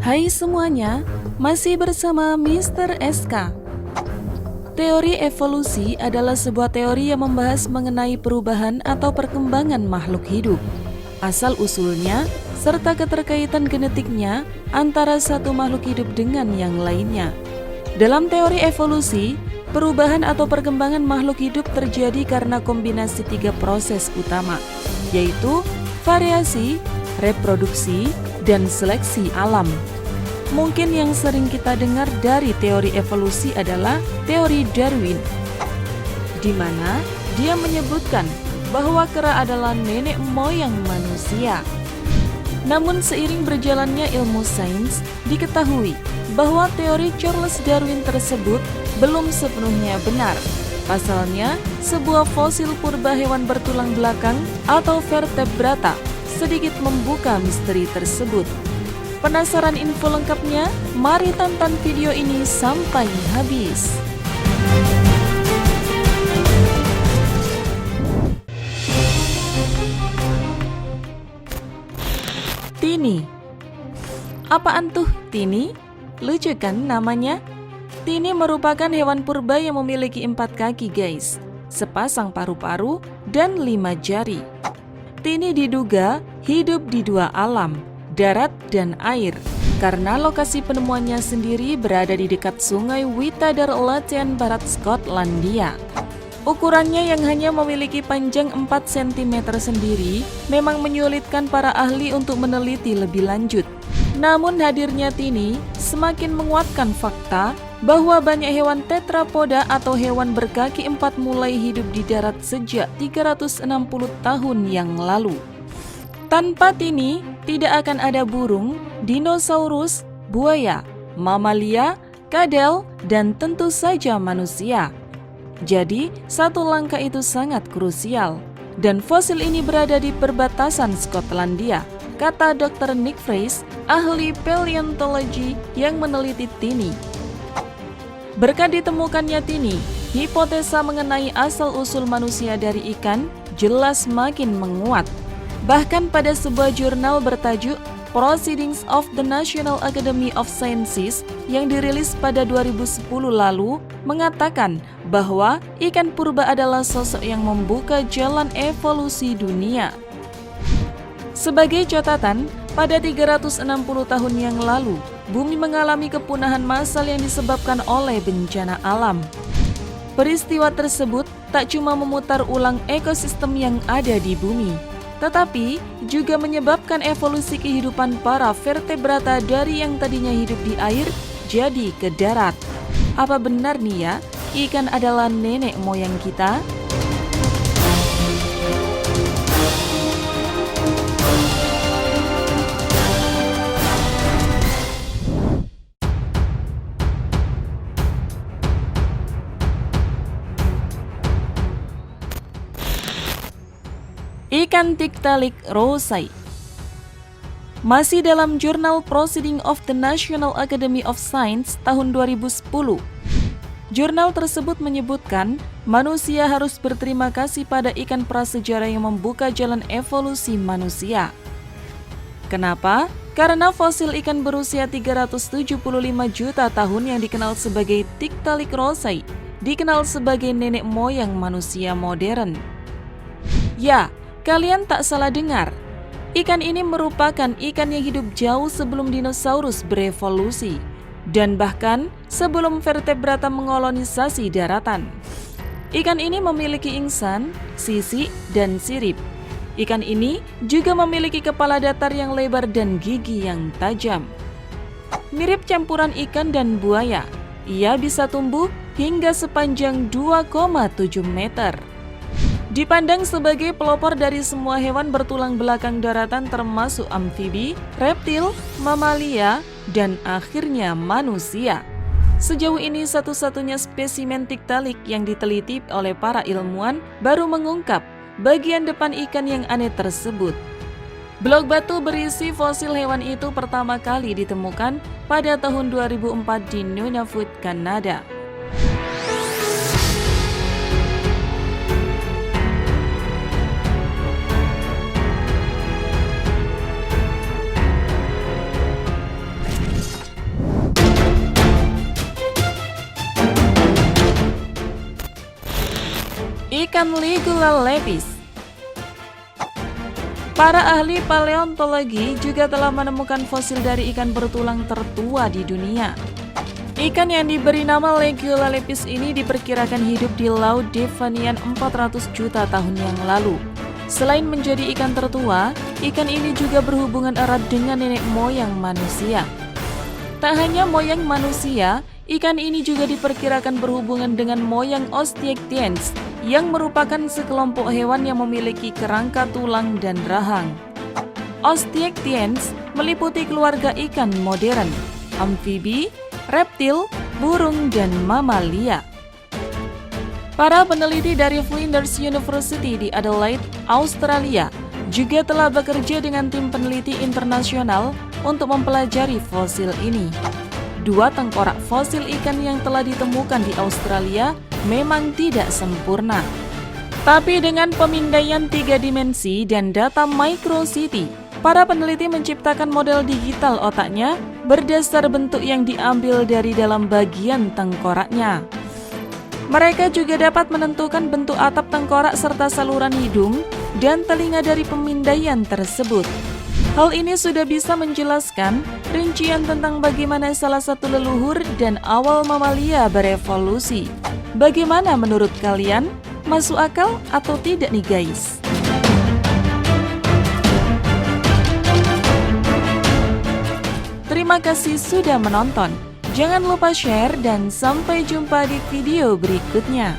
Hai semuanya, masih bersama Mr. SK. Teori evolusi adalah sebuah teori yang membahas mengenai perubahan atau perkembangan makhluk hidup, asal-usulnya, serta keterkaitan genetiknya antara satu makhluk hidup dengan yang lainnya. Dalam teori evolusi, perubahan atau perkembangan makhluk hidup terjadi karena kombinasi 3 proses utama, yaitu variasi, reproduksi, dan seleksi alam. Mungkin yang sering kita dengar dari teori evolusi adalah teori Darwin, di mana dia menyebutkan bahwa kera adalah nenek moyang manusia. Namun seiring berjalannya ilmu sains, diketahui bahwa teori Charles Darwin tersebut belum sepenuhnya benar. Pasalnya, sebuah fosil purba hewan bertulang belakang atau vertebrata sedikit membuka misteri tersebut. Penasaran info lengkapnya? Mari tonton video ini sampai habis. Tini. Apaan tuh Tini? Lucu kan namanya? Tini merupakan hewan purba yang memiliki 4 kaki guys, sepasang paru-paru dan 5 jari. Tini diduga hidup di 2 alam, darat dan air, karena lokasi penemuannya sendiri berada di dekat sungai Witadar Latian Barat Skotlandia. Ukurannya yang hanya memiliki panjang 4 cm sendiri memang menyulitkan para ahli untuk meneliti lebih lanjut. Namun hadirnya Tini semakin menguatkan fakta bahwa banyak hewan tetrapoda atau hewan berkaki 4 mulai hidup di darat sejak 360 tahun yang lalu. Tanpa Tini, tidak akan ada burung, dinosaurus, buaya, mamalia, kadal, dan tentu saja manusia. Jadi, satu langkah itu sangat krusial. Dan fosil ini berada di perbatasan Skotlandia, kata Dr. Nick Freys, ahli paleontologi yang meneliti Tini. Berkat ditemukannya Tini, hipotesa mengenai asal-usul manusia dari ikan jelas makin menguat. Bahkan pada sebuah jurnal bertajuk Proceedings of the National Academy of Sciences yang dirilis pada 2010 lalu mengatakan bahwa ikan purba adalah sosok yang membuka jalan evolusi dunia. Sebagai catatan, pada 360 tahun yang lalu, bumi mengalami kepunahan massal yang disebabkan oleh bencana alam. Peristiwa tersebut tak cuma memutar ulang ekosistem yang ada di bumi, tetapi juga menyebabkan evolusi kehidupan para vertebrata dari yang tadinya hidup di air jadi ke darat. Apa benar nih ya, ikan adalah nenek moyang kita? Ikan Tiktaalik rosae. Masih dalam jurnal Proceedings of the National Academy of Science tahun 2010, jurnal tersebut menyebutkan manusia harus berterima kasih pada ikan prasejarah yang membuka jalan evolusi manusia. Kenapa? Karena fosil ikan berusia 375 juta tahun yang dikenal sebagai Tiktaalik rosae dikenal sebagai nenek moyang manusia modern. Ya, kalian tak salah dengar. Ikan ini merupakan ikan yang hidup jauh sebelum dinosaurus berevolusi dan bahkan sebelum vertebrata mengolonisasi daratan. Ikan ini memiliki ingsan, sisik, dan sirip. Ikan ini juga memiliki kepala datar yang lebar dan gigi yang tajam. Mirip campuran ikan dan buaya, ia bisa tumbuh hingga sepanjang 2,7 meter. Dipandang sebagai pelopor dari semua hewan bertulang belakang daratan termasuk amfibi, reptil, mamalia, dan akhirnya manusia. Sejauh ini satu-satunya spesimen Tiktaalik yang diteliti oleh para ilmuwan baru mengungkap bagian depan ikan yang aneh tersebut. Blok batu berisi fosil hewan itu pertama kali ditemukan pada tahun 2004 di Nunavut, Kanada. Ikan Ligula lepis. Para ahli paleontologi juga telah menemukan fosil dari ikan bertulang tertua di dunia. Ikan yang diberi nama Ligula lepis ini diperkirakan hidup di Laut Devonian 400 juta tahun yang lalu. Selain menjadi ikan tertua, ikan ini juga berhubungan erat dengan nenek moyang manusia. Tak hanya moyang manusia, ikan ini juga diperkirakan berhubungan dengan moyang Osteichthyens, yang merupakan sekelompok hewan yang memiliki kerangka tulang dan rahang. Osteichthyens meliputi keluarga ikan modern, amfibi, reptil, burung, dan mamalia. Para peneliti dari Flinders University di Adelaide, Australia, juga telah bekerja dengan tim peneliti internasional untuk mempelajari fosil ini. 2 tengkorak fosil ikan yang telah ditemukan di Australia memang tidak sempurna. Tapi dengan pemindaian 3 dimensi dan data microCT, para peneliti menciptakan model digital otaknya berdasar bentuk yang diambil dari dalam bagian tengkoraknya. Mereka juga dapat menentukan bentuk atap tengkorak serta saluran hidung dan telinga dari pemindaian tersebut. Hal ini sudah bisa menjelaskan rincian tentang bagaimana salah satu leluhur dan awal mamalia berevolusi. Bagaimana menurut kalian? Masuk akal atau tidak nih guys? Terima kasih sudah menonton. Jangan lupa share dan sampai jumpa di video berikutnya.